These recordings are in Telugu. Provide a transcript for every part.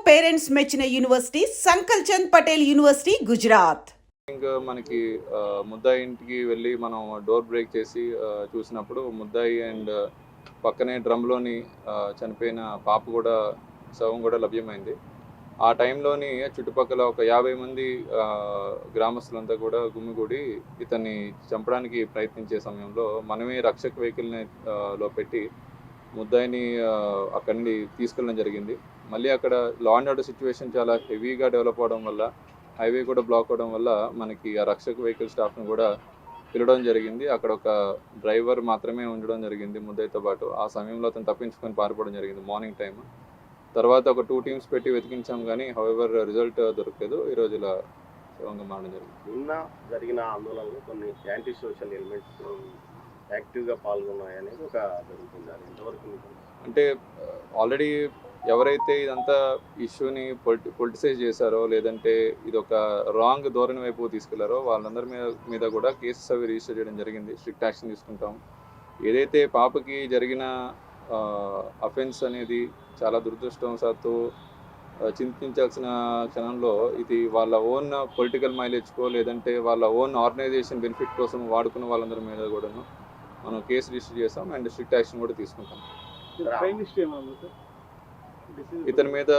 పేరెంట్స్ మెచ్చిన యూనివర్సిటీ సంకల్ చంద్ పటేల్ యూనివర్సిటీ గుజరాత్. ఇంకా మనకి ముద్దాయి ఇంటికి వెళ్ళి మనం డోర్ బ్రేక్ చేసి చూసినప్పుడు ముద్దాయి అండ్ పక్కనే డ్రమ్లోని చనిపోయిన పాప కూడా శవం కూడా లభ్యమైంది. ఆ టైంలోని చుట్టుపక్కల ఒక 50 మంది గ్రామస్తులంతా కూడా గుమిగూడి ఇతన్ని చంపడానికి ప్రయత్నించే సమయంలో మనమే రక్షక్ వెహికల్ని లో పెట్టి ముద్దాయిని అక్కడి నుండి తీసుకెళ్ళడం జరిగింది. మళ్ళీ అక్కడ లా అండ్ ఆర్డర్ సిచ్యువేషన్ చాలా హెవీగా డెవలప్ అవడం వల్ల హైవే కూడా బ్లాక్ అవడం వల్ల మనకి ఆ రక్షక్ వెహికల్ స్టాఫ్ను కూడా పిలవడం జరిగింది. అక్కడ ఒక డ్రైవర్ మాత్రమే ఉండడం జరిగింది ముద్దాయితో పాటు. ఆ సమయంలో అతను తప్పించుకొని పారిపోవడం జరిగింది మార్నింగ్ టైం. తర్వాత ఒక 2 టీమ్స్ పెట్టి వెతికించాం కానీ హౌఎవర్ రిజల్ట్ దొరకలేదు. ఈరోజు ఇలా శవంగా మారడం జరిగింది. నిన్న జరిగిన ఆందోళనలో కొన్ని యాంటీ సోషల్ ఎలిమెంట్స్ యాక్టివ్గా పాల్గొన్నాయనేది ఒక జరుగుతుంది. అది ఎంతవరకు అంటే ఆల్రెడీ ఎవరైతే ఇదంతా ఇష్యూని పొలిటిసైజ్ చేశారో లేదంటే ఇది ఒక రాంగ్ ధోరణి వైపు తీసుకెళ్లారో వాళ్ళందరి మీద కూడా కేసెస్ అవి రిజిస్టర్ చేయడం జరిగింది. స్ట్రిక్ట్ యాక్షన్ తీసుకుంటాం. ఏదైతే పాపకి జరిగిన అఫెన్స్ అనేది చాలా దురదృష్టవశాత్తు చింతించాల్సిన క్షణంలో ఇది వాళ్ళ ఓన్ పొలిటికల్ మైలేజ్కో లేదంటే వాళ్ళ ఓన్ ఆర్గనైజేషన్ బెనిఫిట్ కోసం వాడుకున్న వాళ్ళందరి మీద కూడాను మనం కేసు రిజిస్టర్ చేస్తాం అండ్ స్ట్రిక్ట్ యాక్షన్ కూడా తీసుకుంటాం. ఇతని మీద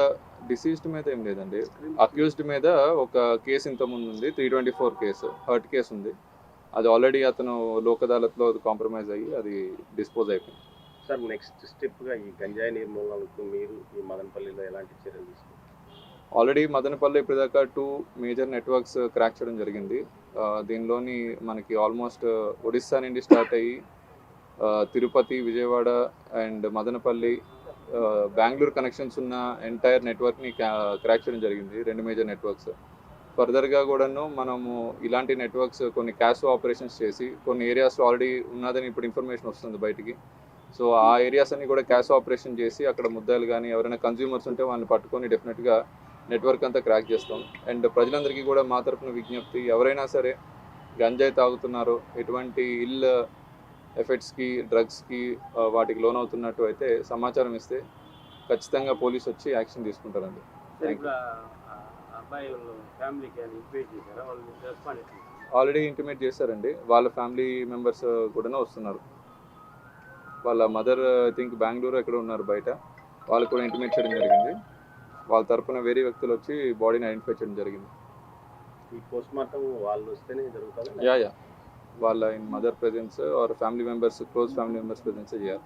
డిసీజ్డ్ మీద ఏం లేదండి. అక్యూజ్డ్ మీద ఒక కేసు ఇంతకుముందు ఉంది, 324 కేసు హర్ట్ కేసు ఉంది. అది ఆల్రెడీ అతను లోక్ అదాలత్లో కాంప్రమైజ్ అయ్యి అది డిస్పోజ్ అయిపోయింది. సార్ నెక్స్ట్ స్టెప్గా ఈ గంజాయి నిర్మూలనకు మీరు ఈ మదనపల్లిలో ఎలాంటి చర్యలు తీసుకుంటారు? ఆల్రెడీ మదనపల్లి ఇప్పటిదాకా 2 మేజర్ నెట్వర్క్స్ క్రాక్ చేయడం జరిగింది. దీనిలోని మనకి ఆల్మోస్ట్ ఒడిస్సా నుండి స్టార్ట్ అయ్యి తిరుపతి, విజయవాడ అండ్ మదనపల్లి, బెంగళూరు కనెక్షన్స్ ఉన్న ఎంటైర్ నెట్వర్క్ని క్రాక్ చేయడం జరిగింది. 2 మేజర్ నెట్వర్క్స్. ఫర్దర్గా కూడాను మనము ఇలాంటి నెట్వర్క్స్ కొన్ని క్యాష్ ఆపరేషన్స్ చేసి కొన్ని ఏరియాస్లో ఆల్రెడీ ఉన్నదని ఇప్పుడు ఇన్ఫర్మేషన్ వస్తుంది బయటికి. సో ఆ ఏరియాస్ అన్ని కూడా క్యాష్ ఆపరేషన్ చేసి అక్కడ ముద్దాయిలు కానీ ఎవరైనా కన్జ్యూమర్స్ ఉంటే వాళ్ళని పట్టుకొని డెఫినెట్గా నెట్వర్క్ అంతా క్రాక్ చేస్తాం. అండ్ ప్రజలందరికీ కూడా మా తరఫున విజ్ఞప్తి, ఎవరైనా సరే గంజాయి తాగుతున్నారో ఎటువంటి ఇల్ ఎఫెక్ట్స్కి డ్రగ్స్కి వాటికి లోన్ అవుతున్నట్టు అయితే సమాచారం ఇస్తే ఖచ్చితంగా పోలీసు వచ్చి యాక్షన్ తీసుకుంటారండి. ఆల్రెడీ ఇంటిమేట్ చేశారండి. వాళ్ళ ఫ్యామిలీ మెంబర్స్ కూడా వస్తున్నారు. వాళ్ళ మదర్ ఐ థింక్ బెంగళూరు ఎక్కడ ఉన్నారు బయట, వాళ్ళకు కూడా ఇంటిమేట్ చేయడం జరిగింది. వాళ్ళ తరఫున వేరే వ్యక్తులు వచ్చి బాడీని ఐడెంటిఫై చేయడం జరిగింది. ఈ పోస్ట్ మార్టం వాళ్ళు వస్తేనే జరుగుతుంది. యా వాళ్ళ mother presence or family members, close family members presence చేయాలి.